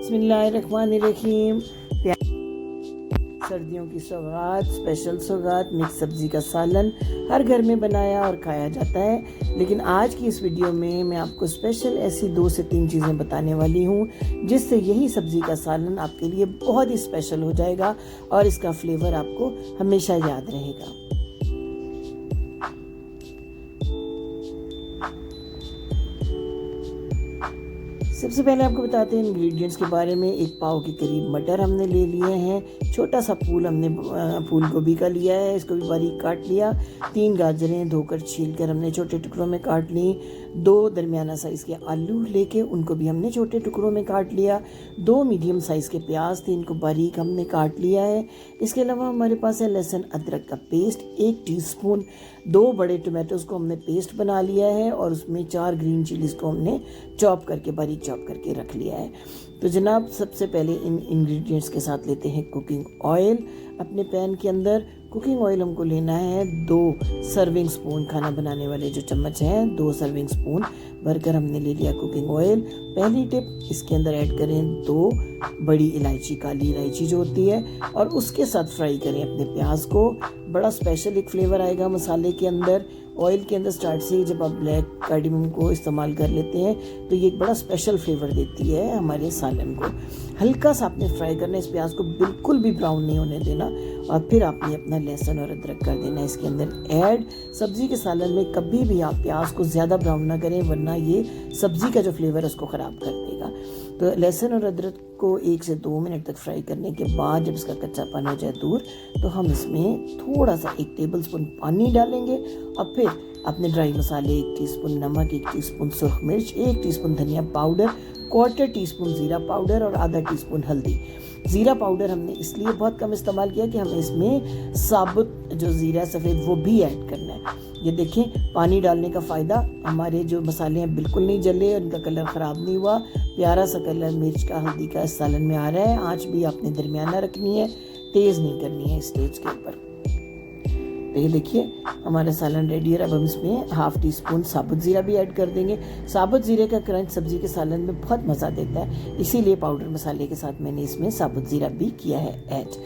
बिस्मिल्लाहिर्रहमानिर्रहीम। सर्दियों की सौगात, स्पेशल सौगात, मिक्स सब्ज़ी का सालन हर घर में बनाया और खाया जाता है। लेकिन आज की इस वीडियो में मैं आपको स्पेशल ऐसी 2 से 3 चीज़ें बताने वाली हूँ जिससे यही सब्ज़ी का सालन आपके लिए बहुत ही स्पेशल हो जाएगा और इसका फ्लेवर आपको हमेशा याद रहेगा। सबसे पहले आपको बताते हैं इंग्रेडिएंट्स के बारे में। 1 पाव के करीब मटर हमने ले लिए हैं। छोटा सा फूल गोभी का लिया है, इसको भी बारीक काट लिया। 3 गाजरें धोकर छीलकर हमने छोटे टुकड़ों में काट ली। 2 दरमियाना साइज़ के आलू लेके उनको भी हमने छोटे टुकड़ों में काट लिया। 2 मीडियम साइज़ के प्याज थे, इनको बारीक हमने काट लिया है। इसके अलावा हमारे पास है लहसुन अदरक का पेस्ट 1 टीस्पून। 2 बड़े टमाटोज़ को हमने पेस्ट बना लिया है और उसमें 4 ग्रीन चिलीज़ को हमने बारीक चॉप करके रख लिया है। तो जनाब, सबसे पहले इन इंग्रेडिएंट्स के साथ लेते हैं कुकिंग ऑयल। अपने पैन के अंदर कुकिंग ऑयल हमको लेना है 2 सर्विंग स्पून, खाना बनाने वाले जो चम्मच हैं 2 सर्विंग स्पून भरकर हमने ले लिया कुकिंग ऑयल। पहली टिप, इसके अंदर ऐड करें 2 बड़ी इलायची, काली इलायची जो होती है, और उसके साथ फ्राई करें अपने प्याज को। बड़ा स्पेशल एक फ्लेवर आएगा मसाले के अंदर। ऑयल के अंदर स्टार्ट से जब आप ब्लैक कार्डमम को इस्तेमाल कर लेते हैं तो ये एक बड़ा स्पेशल फ्लेवर देती है हमारे सालन को। हल्का सा आपने फ्राई करना है, इस प्याज को बिल्कुल भी ब्राउन नहीं होने देना। और फिर आपने अपना लहसुन और अदरक कर देना इसके अंदर ऐड। सब्ज़ी के सालन में कभी भी आप प्याज को ज़्यादा ब्राउन ना करें, वरना ये सब्ज़ी का जो फ्लेवर है उसको ख़राब कर देगा। तो लहसुन और अदरक को 1 से 2 मिनट तक फ्राई करने के बाद जब इसका कच्चापन हो जाए दूर, तो हम इसमें थोड़ा सा 1 टेबलस्पून पानी डालेंगे और फिर अपने ड्राई मसाले 1 टीस्पून नमक, 1 टीस्पून सुरख मिर्च, 1 टीस्पून धनिया पाउडर, 1/4 टीस्पून ज़ीरा पाउडर और आधा टीस्पून हल्दी। ज़ीरा पाउडर हमने इसलिए बहुत कम इस्तेमाल किया कि हमें इसमें साबुत जो ज़ीरा सफ़ेद वो भी ऐड करना है। ये देखें, पानी डालने का फ़ायदा, हमारे जो मसाले हैं बिल्कुल नहीं जले और इनका कलर ख़राब नहीं हुआ। प्यारा सा कलर मिर्च का, हल्दी का इस सालन में आ रहा है। आँच भी आपने दरमियाना रखनी है, तेज़ नहीं करनी है स्टेज के ऊपर। तो ये देखिए हमारा सालन रेडी है। अब हम इसमें 1/2 टीस्पून साबुत ज़ीरा भी ऐड कर देंगे। साबुत ज़ीरे का क्रंच सब्ज़ी के सालन में बहुत मज़ा देता है, इसीलिए पाउडर मसाले के साथ मैंने इसमें साबुत ज़ीरा भी किया है ऐड।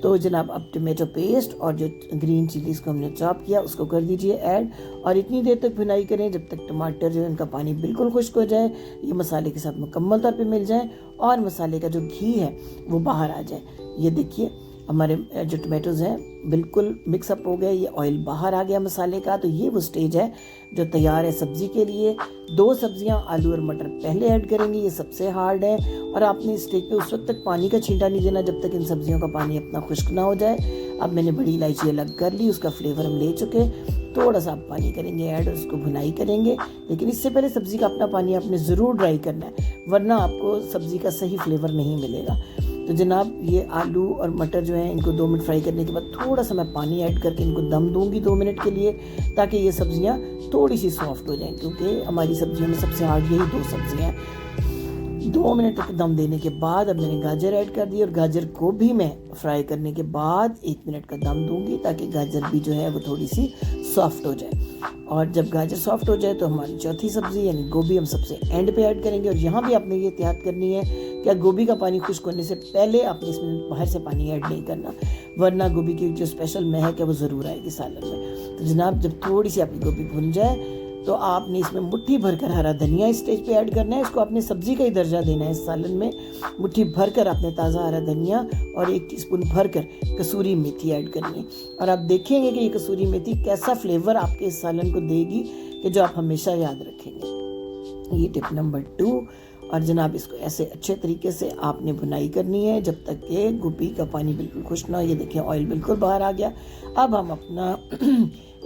तो जनाब, अब टमाटो पेस्ट और जो ग्रीन चिलीज़ को हमने चॉप किया उसको कर दीजिए ऐड, और इतनी देर तक भुनाई करें जब तक टमाटर जो है उनका पानी बिल्कुल खुश्क हो जाए, ये मसाले के साथ मुकम्मल तौर पे मिल जाए और मसाले का जो घी है वो बाहर आ जाए। ये देखिए हमारे जो टमाटोज़ हैं बिल्कुल मिक्सअप हो गए, ये ऑयल बाहर आ गया मसाले का। तो ये वो स्टेज है जो तैयार है सब्ज़ी के लिए। 2 सब्जियां आलू और मटर पहले ऐड करेंगे, ये सबसे हार्ड है। और आपने इस स्टेज पे उस वक्त तक पानी का छींटा नहीं देना जब तक इन सब्जियों का पानी अपना खुश्क ना हो जाए। अब मैंने बड़ी इलायची अलग कर ली, उसका फ्लेवर हम ले चुके। थोड़ा सा आप पानी करेंगे ऐड और उसको भुनाई करेंगे, लेकिन इससे पहले सब्ज़ी का अपना पानी आपने ज़रूर ड्राई करना है, वरना आपको सब्ज़ी का सही फ्लेवर नहीं मिलेगा। तो जनाब, ये आलू और मटर जो है इनको 2 मिनट फ्राई करने के बाद थोड़ा सा मैं पानी ऐड करके इनको दम दूंगी 2 मिनट के लिए, ताकि ये सब्जियां थोड़ी सी सॉफ्ट हो जाएं, क्योंकि हमारी सब्जियों में सबसे हार्ड यही 2 सब्जियां हैं। 2 मिनट तक दम देने के बाद अब मैंने गाजर ऐड कर दी और गाजर को भी मैं फ्राई करने के बाद 1 मिनट का दम दूंगी, ताकि गाजर भी जो है वो थोड़ी सी सॉफ्ट हो जाए। और जब गाजर सॉफ्ट हो जाए तो हमारी चौथी सब्ज़ी यानी गोभी हम सबसे एंड पे ऐड करेंगे। और यहाँ भी आपने ये एहतियात करनी है कि गोभी का पानी खुश्क होने से पहले आपने इसमें बाहर से पानी ऐड नहीं करना, वरना गोभी की जो स्पेशल महक है वो ज़रूर आएगी सालन में। तो जनाब, जब थोड़ी सी आपकी गोभी भुन जाए तो आपने इसमें मुट्ठी भरकर हरा धनिया इस स्टेज पे ऐड करना है। इसको आपने सब्ज़ी का ही दर्जा देना है इस सालन में। मुट्ठी भरकर आपने ताज़ा हरा धनिया और 1 टीस्पून भरकर कसूरी मेथी ऐड करनी है। और आप देखेंगे कि ये कसूरी मेथी कैसा फ्लेवर आपके इस सालन को देगी कि जो आप हमेशा याद रखेंगे। ये टिप नंबर 2। और जनाब, इसको ऐसे अच्छे तरीके से आपने भुनाई करनी है जब तक कि गोभी का पानी बिल्कुल खुश्क ना हो। ये देखिए ऑयल बिल्कुल बाहर आ गया। अब हम अपना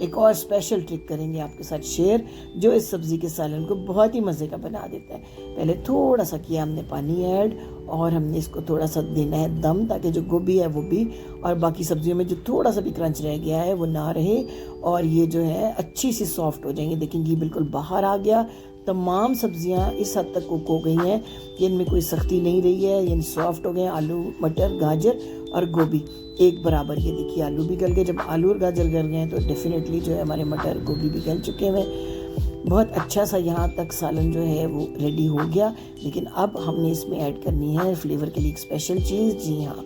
एक और स्पेशल ट्रिक करेंगे आपके साथ शेयर, जो इस सब्ज़ी के सालन को बहुत ही मज़े का बना देता है। पहले थोड़ा सा किया हमने पानी ऐड और हमने इसको थोड़ा सा देना है दम, ताकि जो गोभी है वो भी और बाकी सब्जियों में जो थोड़ा सा भी क्रंच रह गया है वो ना रहे और ये जो है अच्छी सी सॉफ्ट हो जाएंगी। देखेंगे ये बिल्कुल बाहर आ गया। तमाम सब्जियां इस हद तक कुक हो गई हैं कि इनमें कोई सख्ती नहीं रही है, यानी सॉफ्ट हो गए। आलू, मटर, गाजर और गोभी एक बराबर। ये देखिए आलू भी गल गए। जब आलू और गाजर गल गए तो डेफिनेटली जो है हमारे मटर गोभी भी गल चुके हैं। बहुत अच्छा सा यहाँ तक सालन जो है वो रेडी हो गया। लेकिन अब हमने इसमें ऐड करनी है फ्लेवर के लिए एक स्पेशल चीज़। जी हाँ,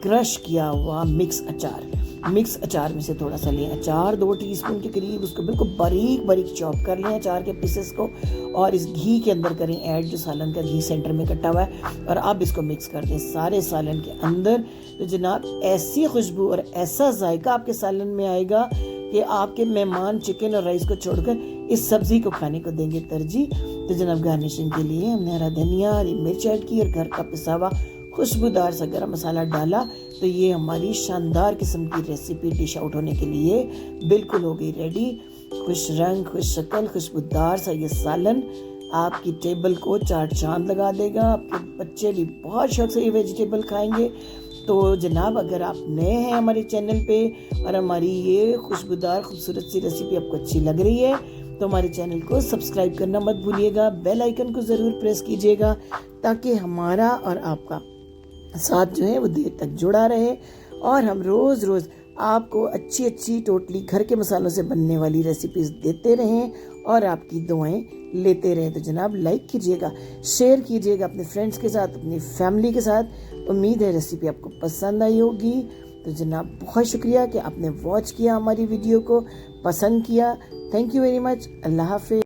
क्रश किया हुआ मिक्स अचार। मिक्स अचार में से थोड़ा सा लें अचार, 2 टीस्पून के करीब, उसको बिल्कुल बारीक बारीक चॉप कर लें अचार के पीसेस को, और इस घी के अंदर करें ऐड, जो सालन का घी सेंटर में कटा हुआ है, और अब इसको मिक्स कर दें सारे सालन के अंदर। तो जनाब ऐसी खुशबू और ऐसा जायका आपके सालन में आएगा कि आपके मेहमान चिकन और राइस को छोड़कर इस सब्ज़ी को खाने को देंगे तरजीह। तो जनाब गार्निशिंग के लिए हमने हरा धनिया, हरी मिर्च ऐड की और घर का पिसा हुआ खुशबूदार सा गरम मसाला डाला। तो ये हमारी शानदार किस्म की रेसिपी डिश आउट होने के लिए बिल्कुल हो गई रेडी। खुश रंग, खुश शक्ल, खुशबूदार सा ये सालन आपकी टेबल को 4 चांद लगा देगा। आपके बच्चे भी बहुत शौक से ये वेजिटेबल खाएंगे। तो जनाब अगर आप नए हैं हमारे चैनल पे और हमारी ये खुशबूदार खूबसूरत सी रेसिपी आपको अच्छी लग रही है तो हमारे चैनल को सब्सक्राइब करना मत भूलिएगा, बेल आइकन को ज़रूर प्रेस कीजिएगा ताकि हमारा और आपका साथ जो है वो देर तक जुड़ा रहे और हम रोज़ रोज़ आपको अच्छी अच्छी टोटली घर के मसालों से बनने वाली रेसिपीज़ देते रहें और आपकी दुआएं लेते रहें। तो जनाब लाइक कीजिएगा, शेयर कीजिएगा अपने फ्रेंड्स के साथ, अपनी फैमिली के साथ। उम्मीद है रेसिपी आपको पसंद आई होगी। तो जनाब बहुत शुक्रिया कि आपने वॉच किया, हमारी वीडियो को पसंद किया। Thank you very much. अल्लाह हाफ़िज़।